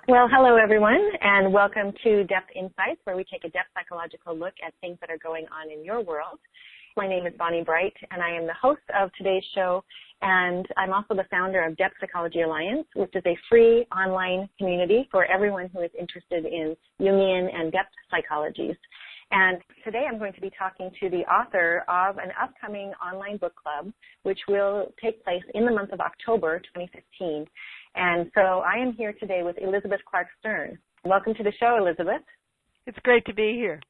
Well, hello everyone, and welcome to Depth Insights, where we take a depth psychological look at things that are going on in your world. My name is Bonnie Bright, and I am the host of today's show, and I'm also the founder of Depth Psychology Alliance, which is a free online community for everyone who is interested in Jungian and depth psychologies. And today I'm going to be talking to the author of an upcoming online book club, which will take place in the month of October 2015. And so I am here today with Elizabeth Clark-Stern. Welcome to the show, Elizabeth. It's great to be here.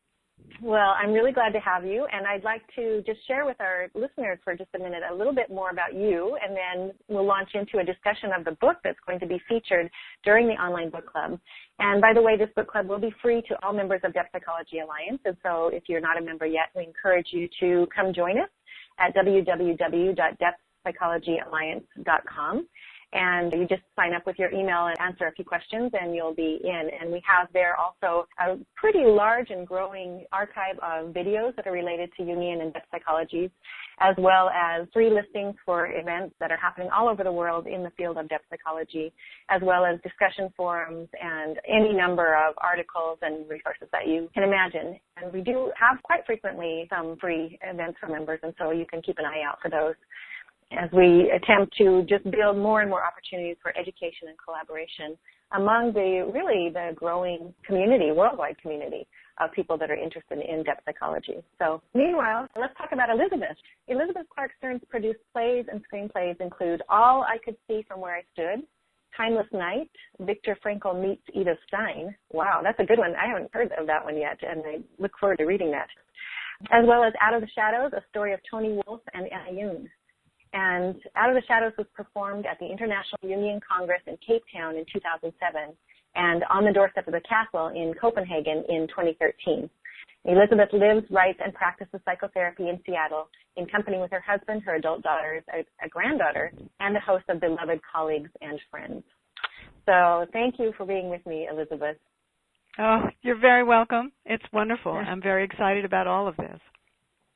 Well, I'm really glad to have you, and I'd like to just share with our listeners for just a minute a little bit more about you, and then we'll launch into a discussion of the book that's going to be featured during the online book club. And by the way, this book club will be free to all members of Depth Psychology Alliance, and so if you're not a member yet, we encourage you to come join us at www.depthpsychologyalliance.com. And you just sign up with your email and answer a few questions, and you'll be in. And we have there also a pretty large and growing archive of videos that are related to Jungian and depth psychologies, as well as free listings for events that are happening all over the world in the field of depth psychology, as well as discussion forums and any number of articles and resources that you can imagine. And we do have quite frequently some free events for members, and so you can keep an eye out for those as we attempt to just build more and more opportunities for education and collaboration among the growing community, worldwide community of people that are interested in depth psychology. So meanwhile, let's talk about Elizabeth. Elizabeth Clark-Stern's produced plays and screenplays include All I Could See from Where I Stood, Timeless Night, Viktor Frankl Meets Edith Stein. Wow, that's a good one. I haven't heard of that one yet, and I look forward to reading that. As well as Out of the Shadows, a story of Tony Wolff and Anna Jung. And Out of the Shadows was performed at the International Jungian Congress in Cape Town in 2007 and On the Doorstep of the Castle in Copenhagen in 2013. Elizabeth lives, writes, and practices psychotherapy in Seattle in company with her husband, her adult daughters, a granddaughter, and the host of beloved colleagues and friends. So thank you for being with me, Elizabeth. Oh, you're very welcome. It's wonderful. I'm very excited about all of this.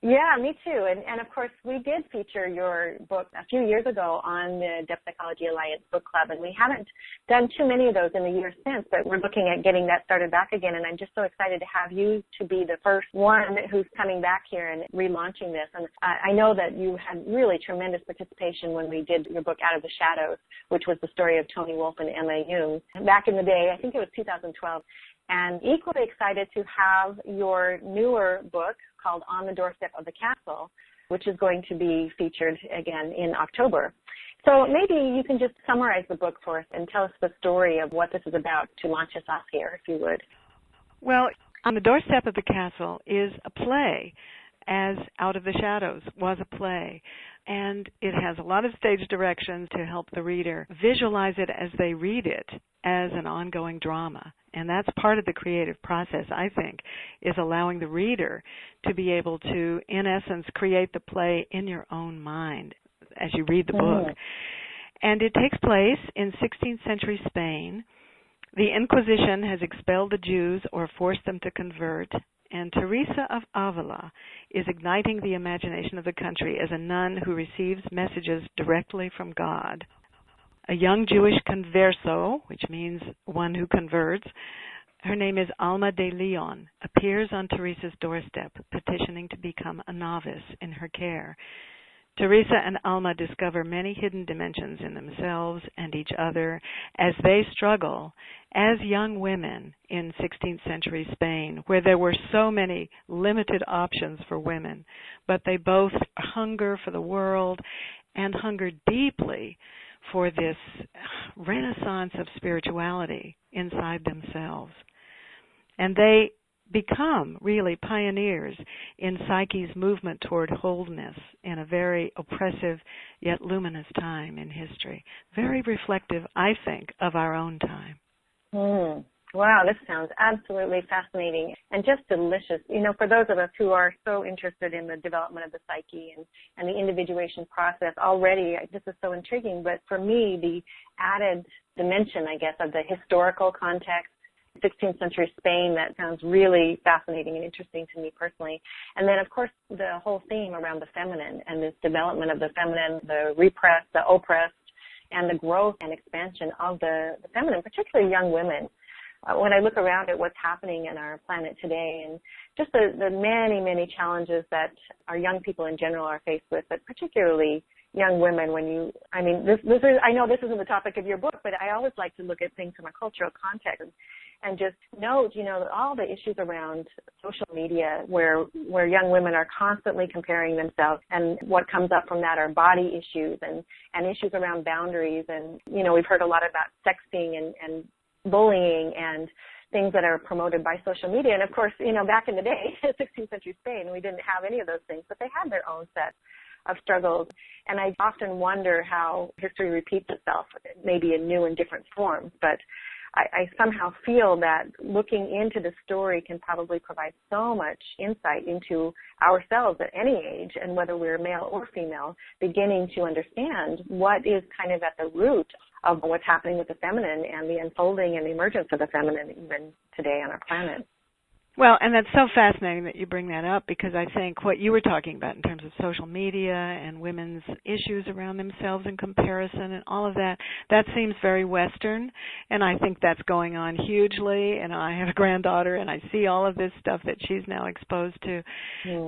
Yeah, me too. And of course, we did feature your book a few years ago on the Depth Psychology Alliance book club, and we haven't done too many of those in the years since, but we're looking at getting that started back again, and I'm just so excited to have you to be the first one who's coming back here and relaunching this. And I know that you had really tremendous participation when we did your book Out of the Shadows, which was the story of Tony Wolff and Anna Jung. Back in the day, I think it was 2012. And equally excited to have your newer book called On the Doorstep of the Castle, which is going to be featured again in October. So maybe you can just summarize the book for us and tell us the story of what this is about to launch us off here, if you would. Well, On the Doorstep of the Castle is a play, as Out of the Shadows was a play. And it has a lot of stage directions to help the reader visualize it as they read it as an ongoing drama. And that's part of the creative process, I think, is allowing the reader to be able to, in essence, create the play in your own mind as you read the book. And it takes place in 16th century Spain. The Inquisition has expelled the Jews or forced them to convert, and Teresa of Avila is igniting the imagination of the country as a nun who receives messages directly from God. A young Jewish converso, which means one who converts, her name is Alma de Leon, appears on Teresa's doorstep, petitioning to become a novice in her care. Teresa and Alma discover many hidden dimensions in themselves and each other as they struggle as young women in 16th century Spain, where there were so many limited options for women, but they both hunger for the world and hunger deeply for this renaissance of spirituality inside themselves. And they become really pioneers in psyche's movement toward wholeness in a very oppressive yet luminous time in history. Very reflective, I think, of our own time. Wow, this sounds absolutely fascinating and just delicious. You know, for those of us who are so interested in the development of the psyche and the individuation process already, this is so intriguing. But for me, the added dimension, I guess, of the historical context, 16th century Spain, that sounds really fascinating and interesting to me personally. And then, of course, the whole theme around the feminine and this development of the feminine, the repressed, the oppressed, and the growth and expansion of the feminine, particularly young women. When I look around at what's happening in our planet today and just the many, many challenges that our young people in general are faced with, but particularly young women, I know this isn't the topic of your book, but I always like to look at things from a cultural context and just note, all the issues around social media where young women are constantly comparing themselves, and what comes up from that are body issues and issues around boundaries. And, we've heard a lot about sexting and bullying and things that are promoted by social media. And of course, back in the day, 16th century Spain, we didn't have any of those things, but they had their own set of struggles. And I often wonder how history repeats itself, maybe in new and different forms. But I somehow feel that looking into the story can probably provide so much insight into ourselves at any age, and whether we're male or female, beginning to understand what is kind of at the root of what's happening with the feminine and the unfolding and the emergence of the feminine even today on our planet. Well, and that's so fascinating that you bring that up, because I think what you were talking about in terms of social media and women's issues around themselves and comparison and all of that, that seems very Western, and I think that's going on hugely. And I have a granddaughter, and I see all of this stuff that she's now exposed to.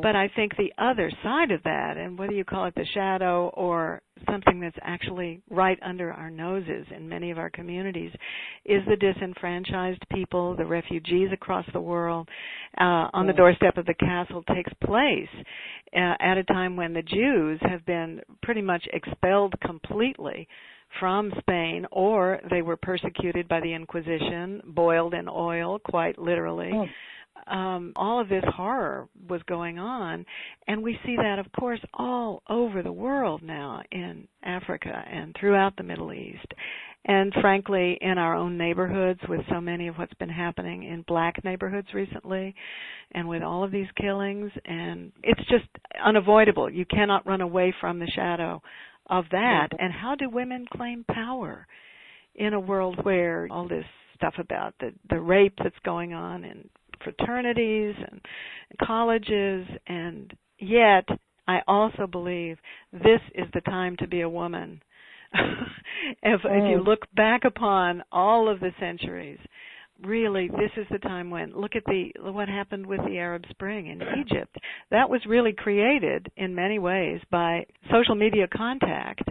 But I think the other side of that, and whether you call it the shadow or something that's actually right under our noses in many of our communities, is the disenfranchised people, the refugees across the world. On the doorstep of the castle takes place at a time when the Jews have been pretty much expelled completely from Spain, or they were persecuted by the Inquisition, boiled in oil, quite literally. All of this horror was going on, and we see that, of course, all over the world now, in Africa and throughout the Middle East, and frankly in our own neighborhoods, with so many of what's been happening in black neighborhoods recently, and with all of these killings. And it's just unavoidable. You cannot run away from the shadow of that. And how do women claim power in a world where all this stuff about the rape that's going on in fraternities and colleges, and yet I also believe this is the time to be a woman. If you look back upon all of the centuries, really this is the time when, look at what happened with the Arab Spring in Egypt. That was really created in many ways by social media contact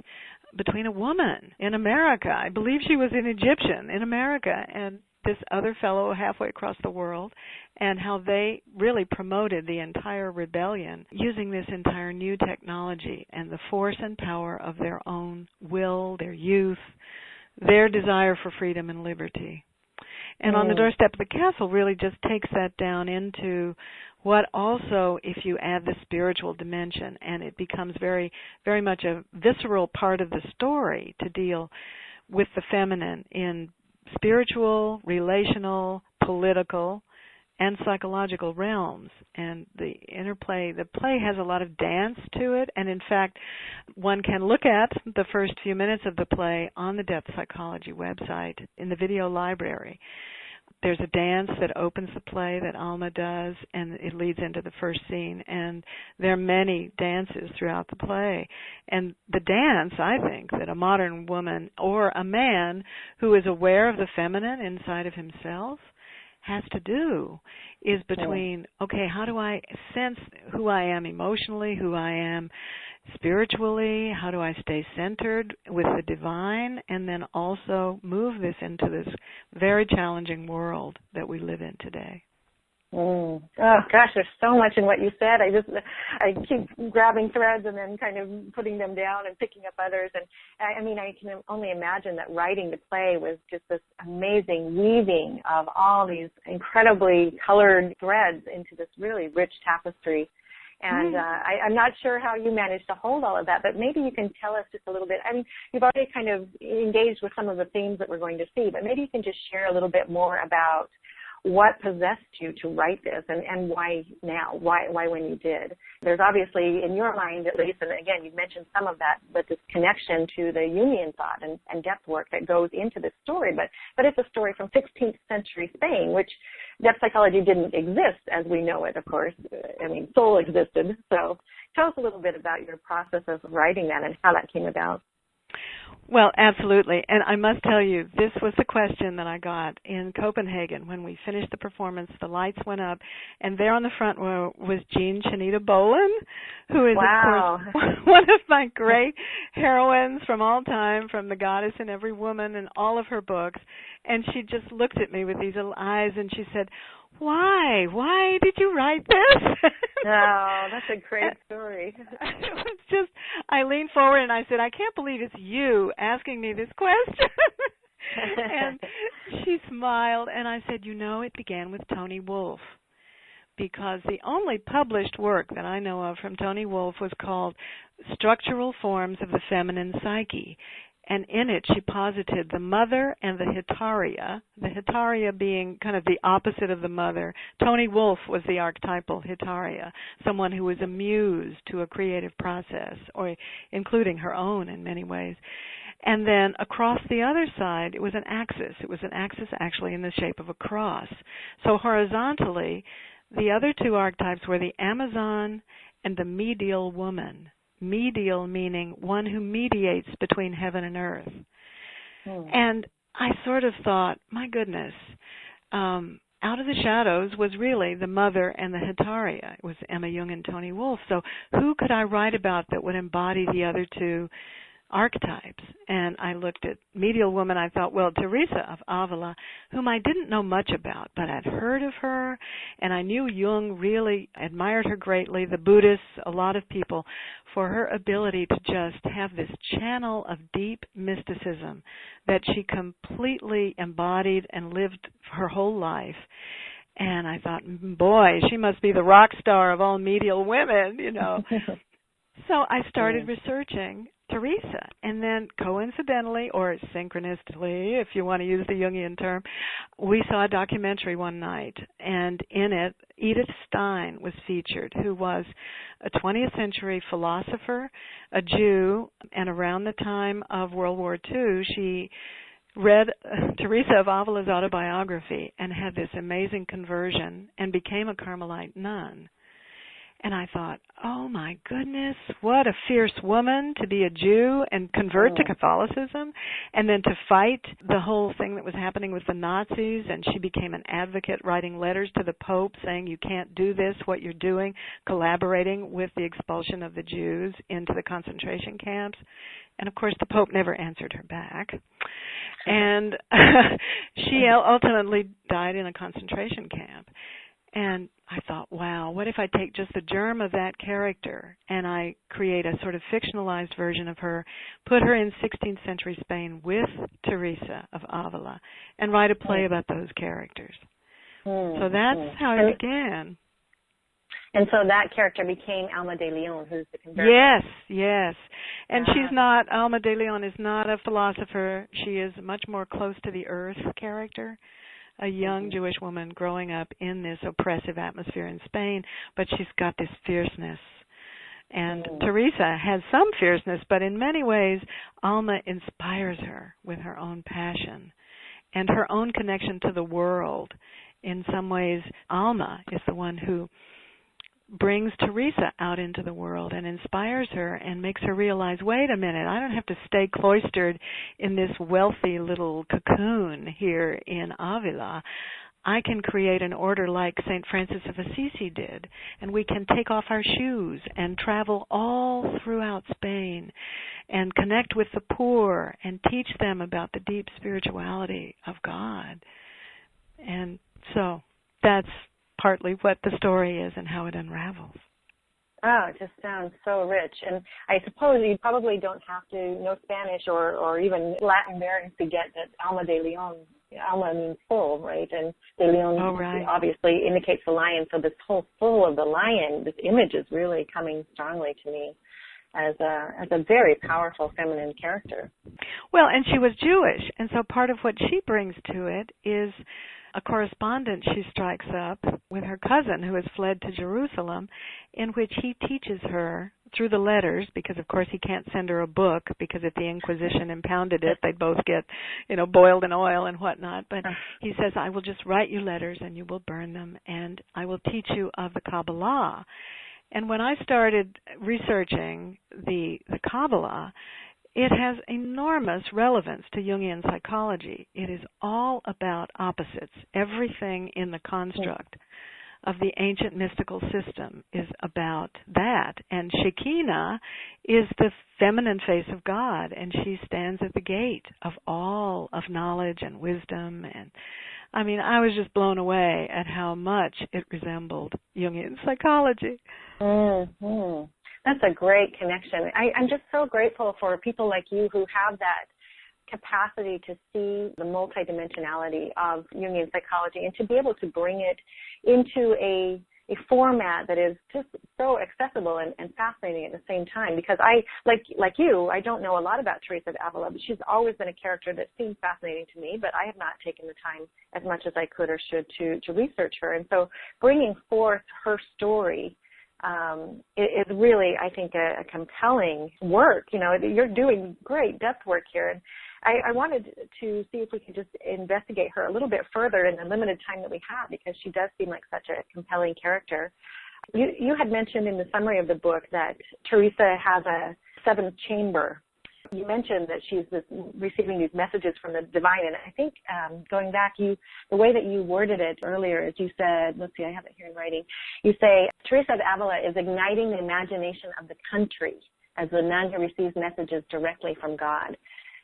between a woman in America. I believe she was an Egyptian in America, and this other fellow halfway across the world, and how they really promoted the entire rebellion using this entire new technology and the force and power of their own will, their youth, their desire for freedom and liberty. And on the doorstep of the castle really just takes that down into what also, if you add the spiritual dimension, and it becomes very, very much a visceral part of the story to deal with the feminine in spiritual, relational, political, and psychological realms. And the interplay, the play has a lot of dance to it, and in fact, one can look at the first few minutes of the play on the Depth Psychology website in the video library. There's a dance that opens the play that Alma does, and it leads into the first scene, and there are many dances throughout the play. And the dance, I think, that a modern woman or a man who is aware of the feminine inside of himself has to do is between, okay, how do I sense who I am emotionally, who I am spiritually, how do I stay centered with the divine, and then also move this into this very challenging world that we live in today. Oh gosh, there's so much in what you said. I keep grabbing threads and then kind of putting them down and picking up others. And I can only imagine that writing the play was just this amazing weaving of all these incredibly colored threads into this really rich tapestry. And I'm not sure how you managed to hold all of that, but maybe you can tell us just a little bit. I mean, you've already kind of engaged with some of the themes that we're going to see, but maybe you can just share a little bit more about what possessed you to write this, and why now, why when you did. There's obviously, in your mind at least, and again, you've mentioned some of that, but this connection to the Jungian thought and depth work that goes into this story, but it's a story from 16th century Spain, which depth psychology didn't exist as we know it, of course. Soul existed. So tell us a little bit about your process of writing that and how that came about. Well, absolutely. And I must tell you, this was the question that I got in Copenhagen when we finished the performance. The lights went up, and there on the front row was Jean Shanita Bolin, who is, wow. of course, one of my great heroines from all time, from The Goddess in Every Woman and all of her books. And she just looked at me with these little eyes, and she said, "Why? Why did you write this?" Oh, that's a great story. It was just, I leaned forward and I said, "I can't believe it's you asking me this question." And she smiled, and I said, "It began with Tony Wolfe, because the only published work that I know of from Tony Wolfe was called Structural Forms of the Feminine Psyche." And in it, she posited the mother and the Hetaria being kind of the opposite of the mother. Tony Wolfe was the archetypal Hetaria, someone who was a muse to a creative process, or including her own in many ways. And then across the other side, it was an axis. It was an axis actually in the shape of a cross. So horizontally, the other two archetypes were the Amazon and the medial woman. Medial meaning one who mediates between heaven and earth. And I sort of thought, my goodness, Out of the Shadows was really the mother and the Hetaria. It was Emma Jung and Tony Wolfe. So who could I write about that would embody the other two archetypes? And I looked at medial woman. I thought, well, Teresa of Avila, whom I didn't know much about, but I'd heard of her, and I knew Jung really admired her greatly, the Buddhists, a lot of people, for her ability to just have this channel of deep mysticism that she completely embodied and lived her whole life. And I thought, boy, she must be the rock star of all medial women, So I started researching Teresa, and then coincidentally, or synchronistically, if you want to use the Jungian term, we saw a documentary one night, and in it, Edith Stein was featured, who was a 20th century philosopher, a Jew, and around the time of World War II, she read Teresa of Avila's autobiography and had this amazing conversion and became a Carmelite nun. And I thought, oh my goodness, what a fierce woman to be a Jew and convert to Catholicism, and then to fight the whole thing that was happening with the Nazis. And she became an advocate, writing letters to the Pope saying, you can't do this, what you're doing, collaborating with the expulsion of the Jews into the concentration camps. And of course, the Pope never answered her back. And she ultimately died in a concentration camp. And I thought, wow, what if I take just the germ of that character and I create a sort of fictionalized version of her, put her in 16th century Spain with Teresa of Avila, and write a play about those characters. So that's how it began. And so that character became Alma de Leon, who's the converso. Yes. And Alma de Leon is not a philosopher. She is much more close to the earth character. A young Jewish woman growing up in this oppressive atmosphere in Spain, but she's got this fierceness. And Teresa has some fierceness, but in many ways, Alma inspires her with her own passion and her own connection to the world. In some ways, Alma is the one who brings Teresa out into the world and inspires her and makes her realize, wait a minute, I don't have to stay cloistered in this wealthy little cocoon here in Avila. I can create an order like St. Francis of Assisi did, and we can take off our shoes and travel all throughout Spain and connect with the poor and teach them about the deep spirituality of God. And so that's partly what the story is and how it unravels. Oh, it just sounds so rich. And I suppose you probably don't have to know Spanish or even Latin bearings to get that Alma de Leon, Alma means full, right? And de Leon obviously indicates the lion. So this whole full of the lion, this image is really coming strongly to me as a very powerful feminine character. Well, and she was Jewish, and so part of what she brings to it is a correspondence she strikes up with her cousin who has fled to Jerusalem, in which he teaches her through the letters, because of course he can't send her a book because if the Inquisition impounded it, they'd both get, boiled in oil and whatnot. But he says, I will just write you letters and you will burn them, and I will teach you of the Kabbalah. And when I started researching the Kabbalah, it has enormous relevance to Jungian psychology. It is all about opposites. Everything in the construct of the ancient mystical system is about that. And Shekinah is the feminine face of God, and she stands at the gate of all of knowledge and wisdom. And I mean, I was just blown away at how much it resembled Jungian psychology. Mm-hmm. That's a great connection. I'm just so grateful for people like you who have that capacity to see the multidimensionality of Jungian psychology and to be able to bring it into a format that is just so accessible and fascinating at the same time. Because I, like you, I don't know a lot about Teresa of Avila, but she's always been a character that seems fascinating to me, but I have not taken the time as much as I could or should to research her. And so bringing forth her story is really, I think, a compelling work. You know, you're doing great depth work here. And I wanted to see if we could just investigate her a little bit further in the limited time that we have, because she does seem like such a compelling character. You had mentioned in the summary of the book that Teresa has a seventh chamber. You mentioned that she's receiving these messages from the divine, and I think going back, the way that you worded it earlier is you said, let's see, I have it here in writing. You say, Teresa of Avila is igniting the imagination of the country as the nun who receives messages directly from God.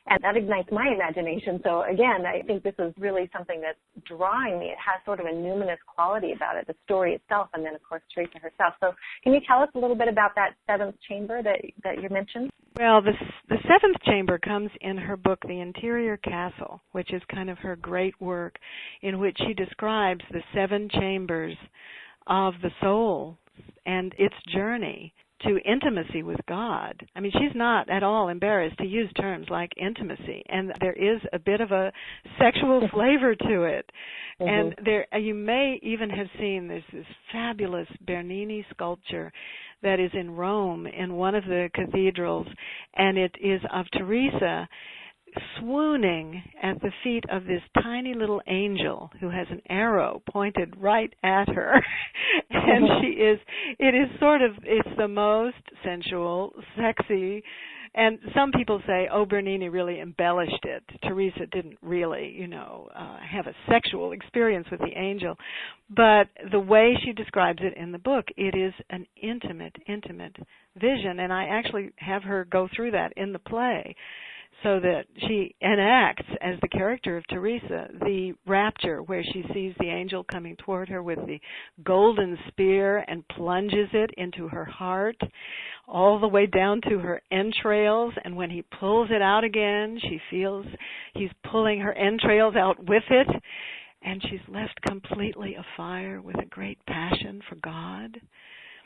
And that ignites my imagination. So again, I think this is really something that's drawing me. It has sort of a numinous quality about it, the story itself, and then, of course, Teresa herself. So can you tell us a little bit about that seventh chamber that you mentioned? Well, the seventh chamber comes in her book, The Interior Castle, which is kind of her great work in which she describes the seven chambers of the soul and its journey to intimacy with God. I mean, she's not at all embarrassed to use terms like intimacy, and there is a bit of a sexual flavor to it. Mm-hmm. And there, you may even have seen this fabulous Bernini sculpture that is in Rome in one of the cathedrals, and it is of Teresa swooning at the feet of this tiny little angel who has an arrow pointed right at her. And it's the most sensual, sexy, and some people say, oh, Bernini really embellished it. Teresa didn't really, have a sexual experience with the angel. But the way she describes it in the book, it is an intimate vision, and I actually have her go through that in the play, so that she enacts, as the character of Teresa, the rapture where she sees the angel coming toward her with the golden spear and plunges it into her heart all the way down to her entrails, and when he pulls it out again, she feels he's pulling her entrails out with it, and she's left completely afire with a great passion for God.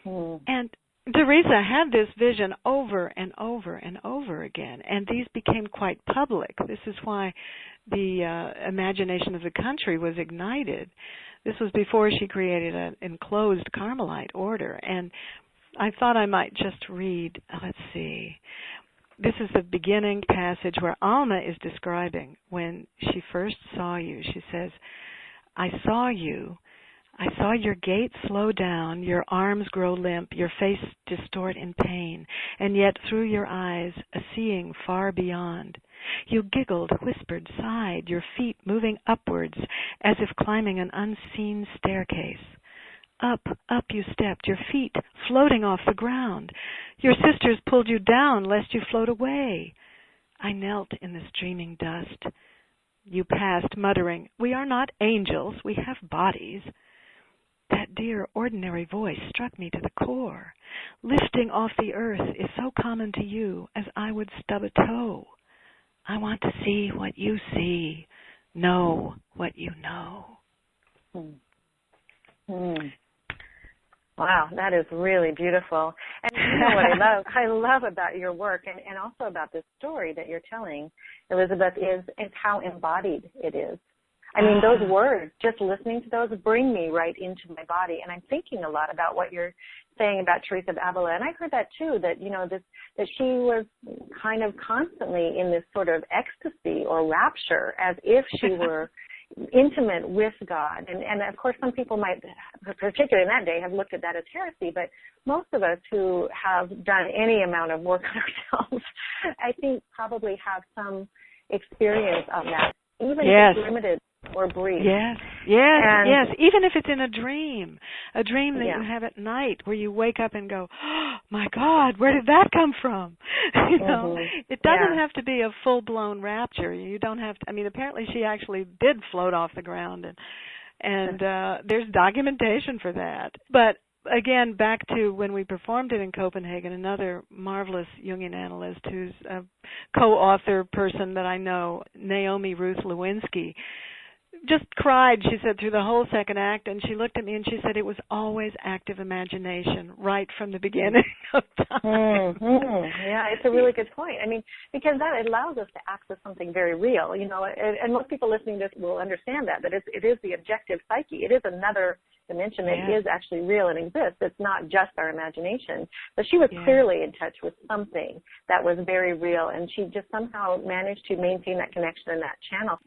And Teresa had this vision over and over and over again, and these became quite public. This is why the imagination of the country was ignited. This was before she created an enclosed Carmelite order, and I thought I might just read, let's see. This is the beginning passage where Alma is describing when she first saw you. She says, I saw you. I saw your gait slow down, your arms grow limp, your face distort in pain, and yet through your eyes a seeing far beyond. You giggled, whispered, sighed, your feet moving upwards as if climbing an unseen staircase. Up you stepped, your feet floating off the ground. Your sisters pulled you down lest you float away. I knelt in this dreaming dust. You passed, muttering, we are not angels, we have bodies. That dear, ordinary voice struck me to the core. Lifting off the earth is so common to you as I would stub a toe. I want to see what you see, know what you know. Wow, that is really beautiful. And you know what I love about your work and also about this story that you're telling, Elizabeth, is how embodied it is. I mean, those words, just listening to those, bring me right into my body. And I'm thinking a lot about what you're saying about Teresa of Avila. And I heard that, too, that, that she was kind of constantly in this sort of ecstasy or rapture, as if she were intimate with God. And of course, some people might, particularly in that day, have looked at that as heresy, but most of us who have done any amount of work on ourselves, I think probably have some experience of that, even if it's limited or brief. Yes. Even if it's in a dream that you have at night where you wake up and go, oh, my God, where did that come from? You know, it doesn't have to be a full-blown rapture. You don't have to. I mean, apparently she actually did float off the ground, and there's documentation for that. But again, back to when we performed it in Copenhagen, another marvelous Jungian analyst who's a co-author person that I know, Naomi Ruth Lewinsky, just cried, she said, through the whole second act, and she looked at me and she said it was always active imagination right from the beginning of time. Yeah, it's a really good point. I mean, because that allows us to access something very real, you know, and most people listening to this will understand that it is the objective psyche. It is another dimension that is actually real and exists. It's not just our imagination. But she was clearly in touch with something that was very real, and she just somehow managed to maintain that connection and that channel.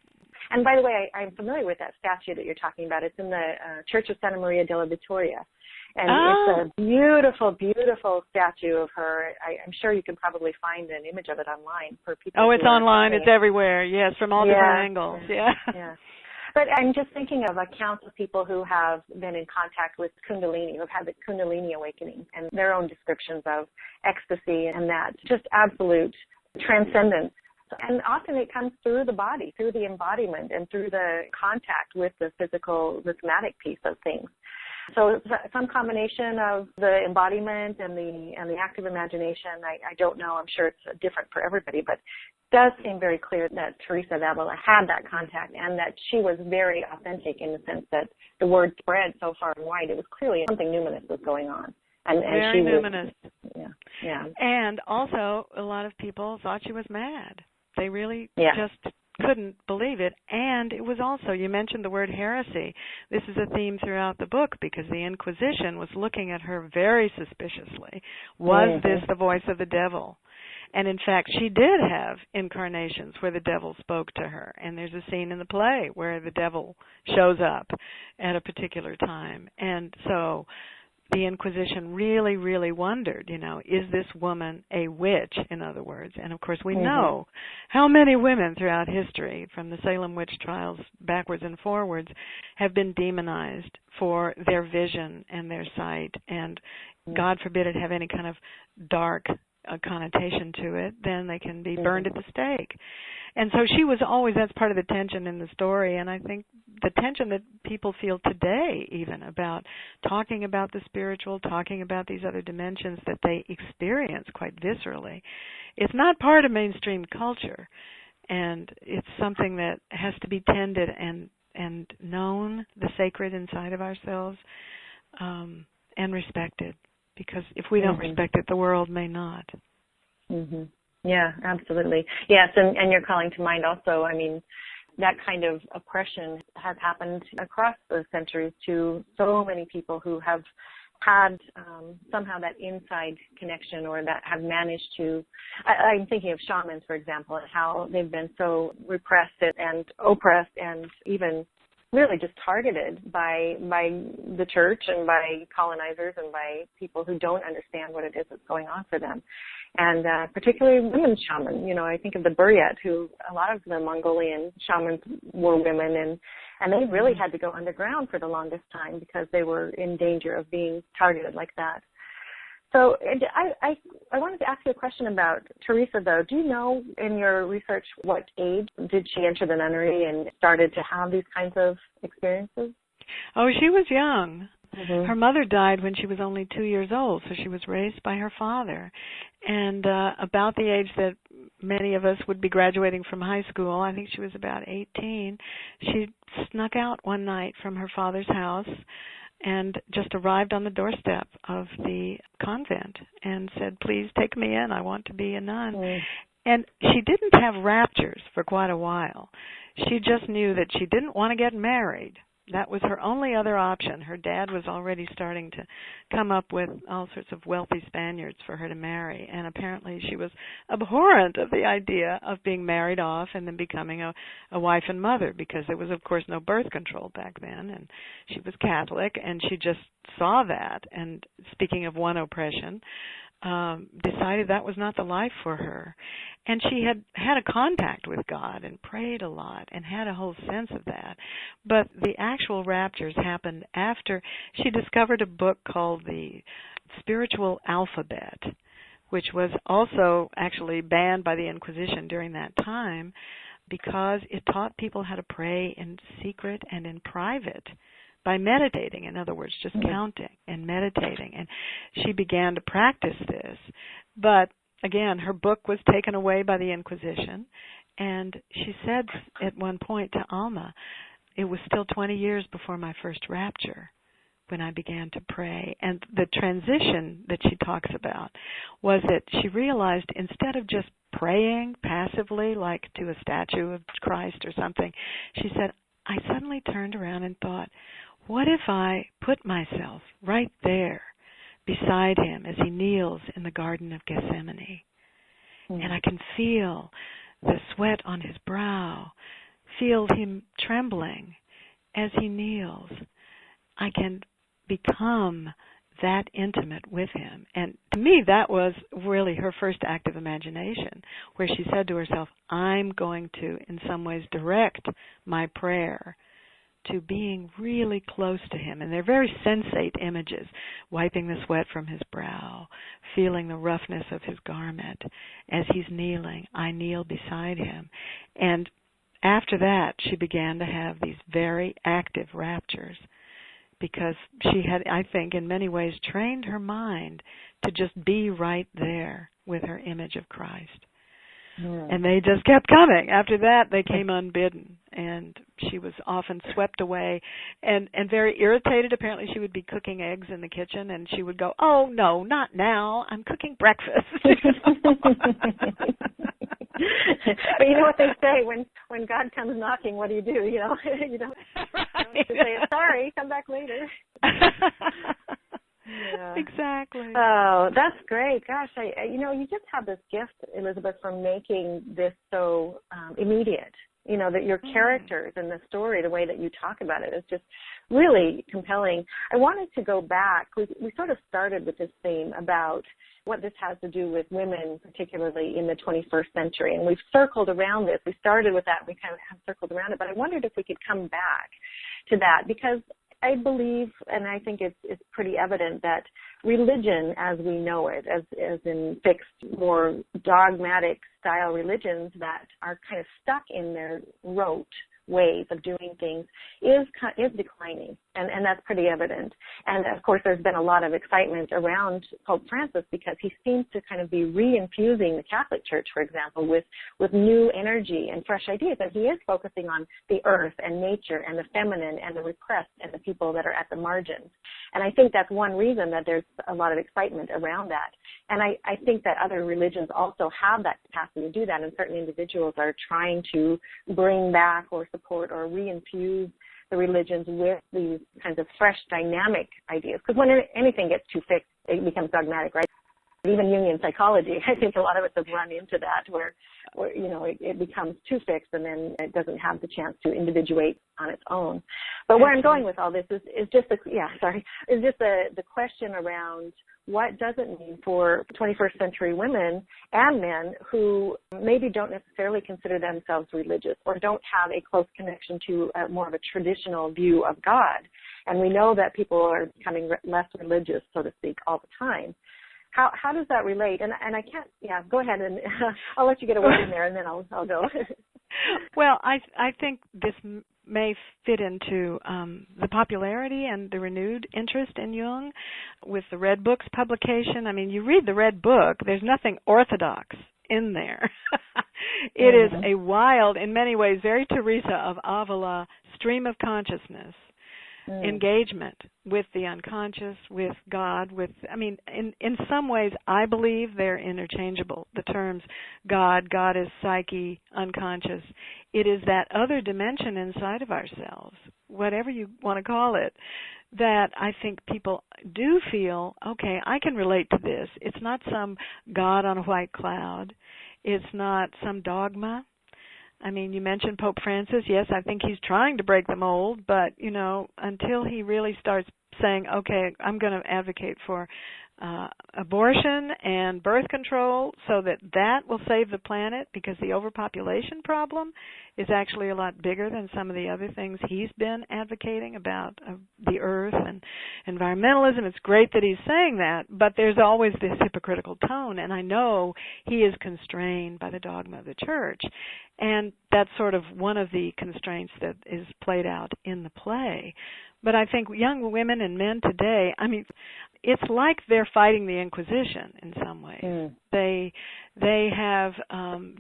And by the way, I'm familiar with that statue that you're talking about. It's in the Church of Santa Maria della Vittoria. And it's a beautiful, beautiful statue of her. I'm sure you can probably find an image of it online for people. Oh, it's online. It's everywhere. Yes, from all different angles. Yeah. But I'm just thinking of accounts of people who have been in contact with Kundalini, who have had the Kundalini awakening, and their own descriptions of ecstasy and that just absolute transcendence. And often it comes through the body, through the embodiment, and through the contact with the physical, the somatic piece of things. So some combination of the embodiment and the active imagination. I don't know. I'm sure it's different for everybody, but it does seem very clear that Teresa of Avila had that contact and that she was very authentic in the sense that the word spread so far and wide. It was clearly something luminous was going on. And very she luminous. Yeah. And also, a lot of people thought she was mad. They really just couldn't believe it. And it was also, you mentioned the word heresy. This is a theme throughout the book because the Inquisition was looking at her very suspiciously. Was this the voice of the devil? And in fact, she did have incarnations where the devil spoke to her. And there's a scene in the play where the devil shows up at a particular time. And so the Inquisition really, really wondered, you know, is this woman a witch, in other words? And, of course, we know how many women throughout history, from the Salem witch trials backwards and forwards, have been demonized for their vision and their sight. And God forbid it have any kind of dark connotation to it, then they can be burned at the stake. And so she was always, that's part of the tension in the story, and I think the tension that people feel today even about talking about the spiritual, talking about these other dimensions that they experience quite viscerally. It's not part of mainstream culture, and it's something that has to be tended and known, the sacred inside of ourselves, and respected. Because if we don't respect it, the world may not. Yeah, absolutely. Yes, and you're calling to mind also, I mean, that kind of oppression has happened across the centuries to so many people who have had somehow that inside connection or that have managed to, I'm thinking of shamans, for example, and how they've been so repressed and oppressed and even really just targeted by the church and by colonizers and by people who don't understand what it is that's going on for them. And particularly women shamans. You know, I think of the Buryat, who a lot of the Mongolian shamans were women, and they really had to go underground for the longest time because they were in danger of being targeted like that. So I wanted to ask you a question about Teresa, though. Do you know in your research what age did she enter the nunnery and started to have these kinds of experiences? Oh, she was young. Her mother died when she was only 2 years old, so she was raised by her father. And about the age that many of us would be graduating from high school, I think she was about 18, she snuck out one night from her father's house and just arrived on the doorstep of the convent and said, please take me in, I want to be a nun. And she didn't have raptures for quite a while. She just knew that she didn't want to get married, That was her only other option. Her dad was already starting to come up with all sorts of wealthy Spaniards for her to marry, and apparently she was abhorrent of the idea of being married off and then becoming a wife and mother, because there was, of course, no birth control back then, and she was Catholic, and she just saw that, and speaking of one oppression, decided that was not the life for her. And she had a contact with God and prayed a lot and had a whole sense of that. But the actual raptures happened after she discovered a book called The Spiritual Alphabet, which was also actually banned by the Inquisition during that time because it taught people how to pray in secret and in private by meditating, in other words, just counting and meditating. And she began to practice this. But, again, her book was taken away by the Inquisition, and she said at one point to Alma, it was still 20 years before my first rapture when I began to pray. And the transition that she talks about was that she realized instead of just praying passively like to a statue of Christ or something, she said, I suddenly turned around and thought, what if I put myself right there beside him as he kneels in the Garden of Gethsemane? And I can feel the sweat on his brow, feel him trembling as he kneels. I can become that intimate with him. And to me, that was really her first act of imagination, where she said to herself, I'm going to, in some ways, direct my prayer to being really close to him. And they're very sensate images, wiping the sweat from his brow, feeling the roughness of his garment. As he's kneeling, I kneel beside him. And after that, she began to have these very active raptures because she had, I think, in many ways trained her mind to just be right there with her image of Christ. And they just kept coming. After that, they came unbidden, and she was often swept away and very irritated. Apparently, she would be cooking eggs in the kitchen, and she would go, oh, no, not now. I'm cooking breakfast. But you know what they say, when God comes knocking, what do? You don't say, sorry, come back later. Yeah. Exactly. Oh, that's great. Gosh, you just have this gift, Elizabeth, from making this so immediate. That your characters and the story, the way that you talk about it is just really compelling. I wanted to go back. We sort of started with this theme about what this has to do with women, particularly in the 21st century, and we've circled around this. We started with that, and we kind of have circled around it, but I wondered if we could come back to that, because I believe, and I think it's pretty evident that religion as we know it, as in fixed, more dogmatic style religions that are kind of stuck in their rote ways of doing things is declining, and that's pretty evident. And of course, there's been a lot of excitement around Pope Francis because he seems to kind of be re-infusing the Catholic Church, for example, with new energy and fresh ideas. And he is focusing on the earth and nature and the feminine and the repressed and the people that are at the margins. And I think that's one reason that there's a lot of excitement around that. And I think that other religions also have that capacity to do that, and certain individuals are trying to bring back or support or re-infuse the religions with these kinds of fresh, dynamic ideas. Because when anything gets too fixed, it becomes dogmatic, right? Even Jungian psychology, I think a lot of us have run into that where it becomes too fixed and then it doesn't have the chance to individuate on its own. But where I'm going with all this is just the question around what does it mean for 21st century women and men who maybe don't necessarily consider themselves religious or don't have a close connection to more of a traditional view of God. And we know that people are becoming less religious, so to speak, all the time. How does that relate? And I can't, go ahead, and I'll let you get a word in there, and then I'll go. Well, I think this may fit into the popularity and the renewed interest in Jung with the Red Book's publication. I mean, you read the Red Book, there's nothing orthodox in there. It is a wild, in many ways, very Teresa of Avila stream of consciousness. Engagement with the unconscious, with God, in some ways, I believe they're interchangeable. The terms God, goddess, psyche, unconscious. It is that other dimension inside of ourselves whatever you want to call it, that I think people do feel, okay, I can relate to this. It's not some God on a white cloud. It's not some dogma. I mean, you mentioned Pope Francis. Yes, I think he's trying to break the mold, but, you know, until he really starts saying, okay, I'm going to advocate for abortion and birth control so that will save the planet, because the overpopulation problem is actually a lot bigger than some of the other things he's been advocating about the earth and environmentalism. It's great that he's saying that, but there's always this hypocritical tone, and I know he is constrained by the dogma of the church, and that's sort of one of the constraints that is played out in the play. But I think young women and men today, I mean, it's like they're fighting the Inquisition in some ways. Mm. They have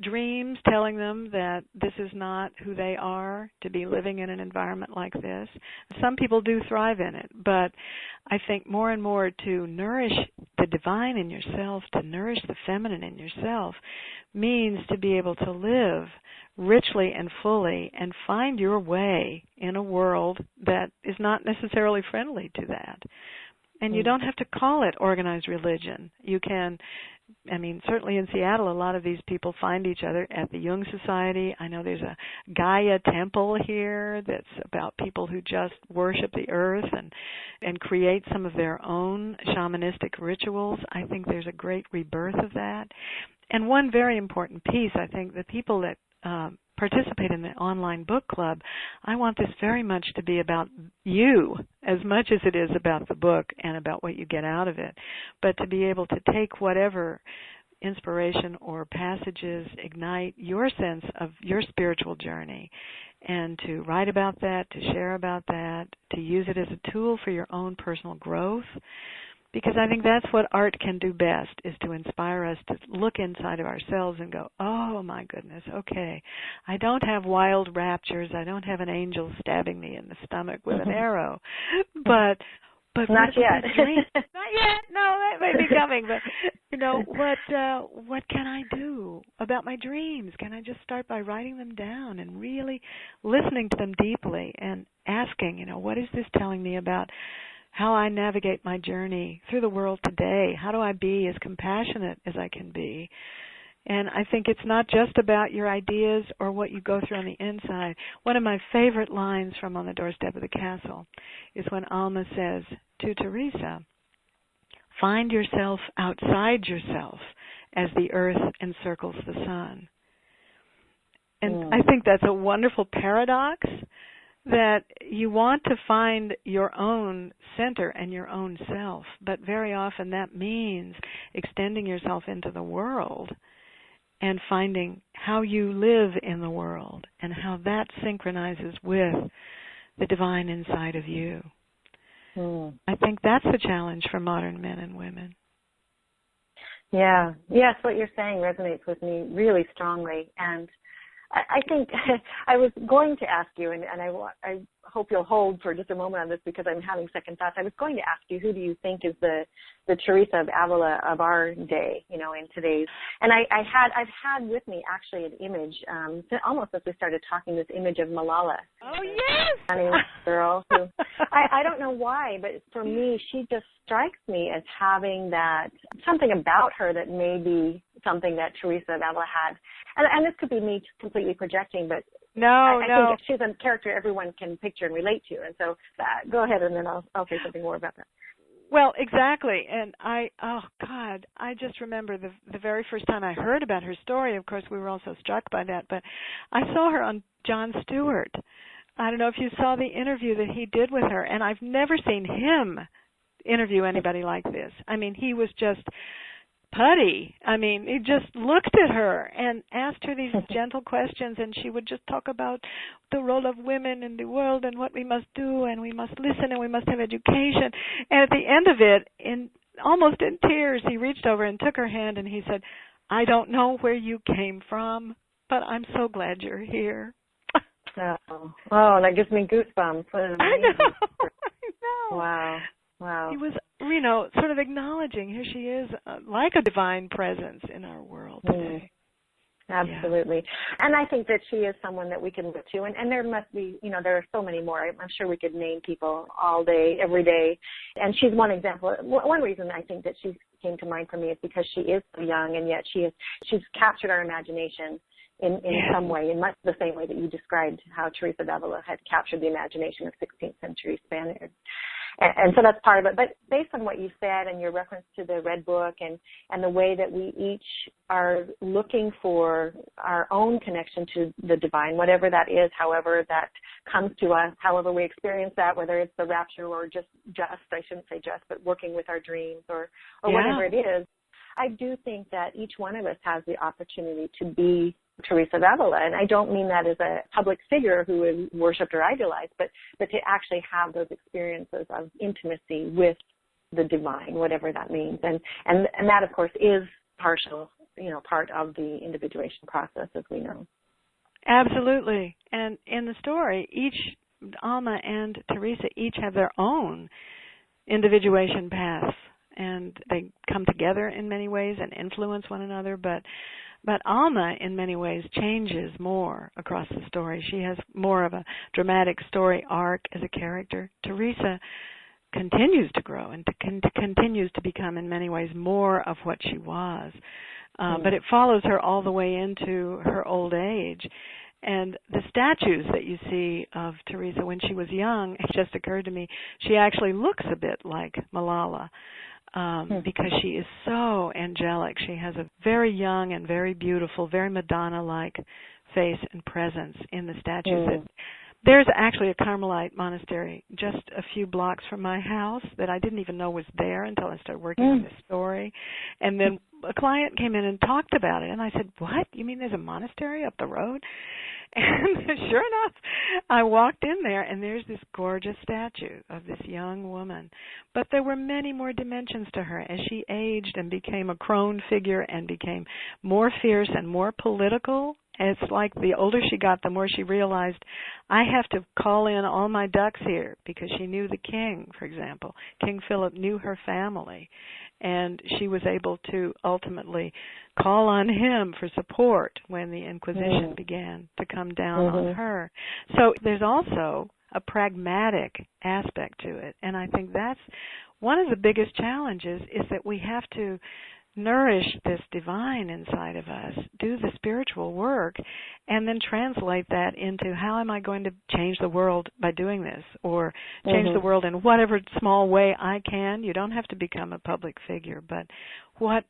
dreams telling them that this is not who they are to be living in an environment like this. Some people do thrive in it, but I think more and more to nourish the divine in yourself, to nourish the feminine in yourself, means to be able to live richly and fully and find your way in a world that is not necessarily friendly to that. And you don't have to call it organized religion. You can, I mean, certainly in Seattle, a lot of these people find each other at the Jung Society. I know there's a Gaia temple here that's about people who just worship the earth and create some of their own shamanistic rituals. I think there's a great rebirth of that. And one very important piece, I think, the people that participate in the online book club, I want this very much to be about you as much as it is about the book and about what you get out of it, but to be able to take whatever inspiration or passages ignite your sense of your spiritual journey and to write about that, to share about that, to use it as a tool for your own personal growth. Because I think that's what art can do best, is to inspire us to look inside of ourselves and go, oh, my goodness, okay, I don't have wild raptures. I don't have an angel stabbing me in the stomach with an arrow. But not yet. Not yet. No, that may be coming. But, you know, what can I do about my dreams? Can I just start by writing them down and really listening to them deeply and asking, you know, what is this telling me about how I navigate my journey through the world today? How do I be as compassionate as I can be? And I think it's not just about your ideas or what you go through on the inside. One of my favorite lines from On the Doorstep of the Castle is when Alma says to Teresa, find yourself outside yourself as the earth encircles the sun. And I think that's a wonderful paradox, that you want to find your own center and your own self, but very often that means extending yourself into the world and finding how you live in the world and how that synchronizes with the divine inside of you. I think that's the challenge for modern men and women. Yeah. Yes, what you're saying resonates with me really strongly. And I think I was going to ask you, and I hope you'll hold for just a moment on this because I'm having second thoughts. I was going to ask you, who do you think is the Teresa of Avila of our day, you know, in today's? And I've had with me actually an image, almost as we started talking, this image of Malala. Oh, yes! Funny girl who, I don't know why, but for me, she just strikes me as having that, something about her that may be something that Teresa of Avila had. And this could be me completely projecting, but I think she's a character everyone can picture and relate to. And so go ahead, and then I'll say something more about that. Well, exactly. And I just remember the very first time I heard about her story. Of course, we were all so struck by that. But I saw her on Jon Stewart. I don't know if you saw the interview that he did with her, and I've never seen him interview anybody like this. I mean, he was just putty. I mean, he just looked at her and asked her these gentle questions, and she would just talk about the role of women in the world and what we must do, and we must listen, and we must have education. And at the end of it, almost in tears, he reached over and took her hand, and he said, I don't know where you came from, but I'm so glad you're here. Oh, that gives me goosebumps. I know. Wow. He was, sort of acknowledging here she is like a divine presence in our world today. Absolutely. Yeah. And I think that she is someone that we can look to. And there must be, there are so many more. I'm sure we could name people all day, every day. And she's one example. One reason I think that she came to mind for me is because she is so young, and yet she's captured our imagination in some way, in much the same way that you described how Teresa of Avila had captured the imagination of 16th century Spaniards. And so that's part of it. But based on what you said and your reference to the Red Book and the way that we each are looking for our own connection to the divine, whatever that is, however that comes to us, however we experience that, whether it's the rapture or just, I shouldn't say just, but working with our dreams or whatever it is, I do think that each one of us has the opportunity to be Teresa of Avila. And I don't mean that as a public figure who is worshipped or idolized, but to actually have those experiences of intimacy with the divine, whatever that means. And that, of course, is part of the individuation process, as we know. Absolutely. And in the story, Alma and Teresa each have their own individuation paths, and they come together in many ways and influence one another, but Alma, in many ways, changes more across the story. She has more of a dramatic story arc as a character. Teresa continues to grow and continues to become, in many ways, more of what she was. But it follows her all the way into her old age. And the statues that you see of Teresa when she was young, it just occurred to me, she actually looks a bit like Malala. Because she is so angelic. She has a very young and very beautiful, very Madonna-like face and presence in the statues. There's actually a Carmelite monastery just a few blocks from my house that I didn't even know was there until I started working on this story. And then a client came in and talked about it, and I said, "What? You mean there's a monastery up the road?" And sure enough, I walked in there, and there's this gorgeous statue of this young woman. But there were many more dimensions to her as she aged and became a crone figure and became more fierce and more political. It's like the older she got, the more she realized, I have to call in all my ducks here, because she knew the king, for example. King Philip knew her family, and she was able to ultimately call on him for support when the Inquisition began to come down on her. So there's also a pragmatic aspect to it, and I think that's one of the biggest challenges, is that we have to nourish this divine inside of us, do the spiritual work, and then translate that into how am I going to change the world by doing this, or change the world in whatever small way I can. You don't have to become a public figure, but what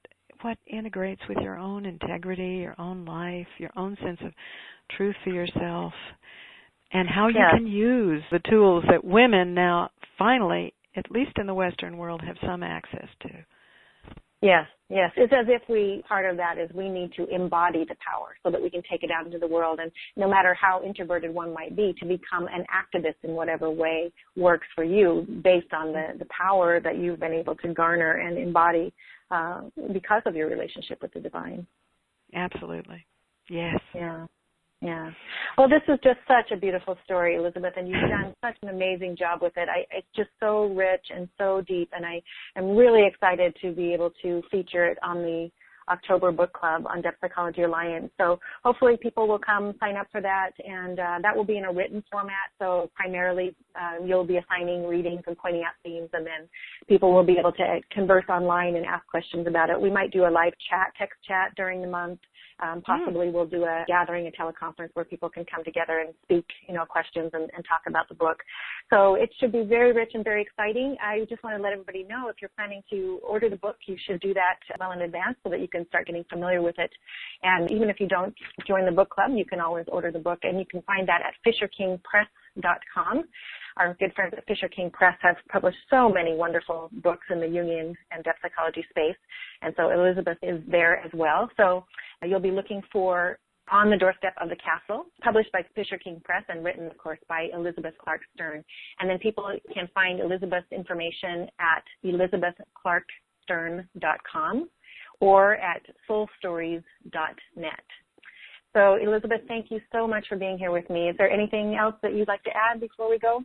integrates with your own integrity, your own life, your own sense of truth for yourself, and how you can use the tools that women now finally, at least in the Western world, have some access to. Yes. It's as if part of that is we need to embody the power so that we can take it out into the world. And no matter how introverted one might be, to become an activist in whatever way works for you based on the power that you've been able to garner and embody because of your relationship with the divine. Absolutely. Yes. Yeah. Well, this is just such a beautiful story, Elizabeth, and you've done such an amazing job with it. It's just so rich and so deep, and I am really excited to be able to feature it on the October book club on Depth Psychology Alliance. So hopefully people will come sign up for that, and that will be in a written format. So primarily you'll be assigning readings and pointing out themes, and then people will be able to converse online and ask questions about it. We might do a live chat, text chat during the month. Possibly we'll do a gathering, a teleconference where people can come together and speak, questions and talk about the book. So it should be very rich and very exciting. I just want to let everybody know, if you're planning to order the book, you should do that well in advance so that you can start getting familiar with it. And even if you don't join the book club, you can always order the book, and you can find that at FisherKingPress.com. Our good friends at Fisher King Press have published so many wonderful books in the Jungian and depth psychology space, and so Elizabeth is there as well. So you'll be looking for On the Doorstep of the Castle, published by Fisher King Press and written, of course, by Elizabeth Clark Stern. And then people can find Elizabeth's information at elizabethclarkstern.com or at soulstories.net. So, Elizabeth, thank you so much for being here with me. Is there anything else that you'd like to add before we go?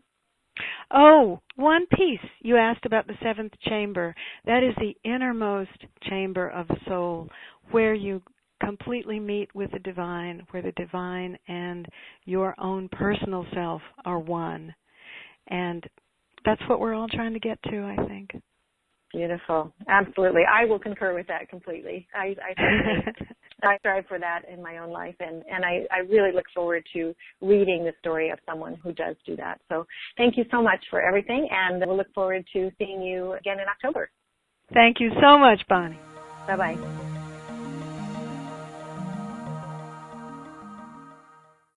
Oh, one piece. You asked about the seventh chamber. That is the innermost chamber of the soul, where you completely meet with the divine, where the divine and your own personal self are one. And that's what we're all trying to get to, I think. Beautiful. Absolutely. I will concur with that completely. I strive for that in my own life, and I really look forward to reading the story of someone who does do that. So thank you so much for everything, and we'll look forward to seeing you again in October. Thank you so much, Bonnie. Bye-bye.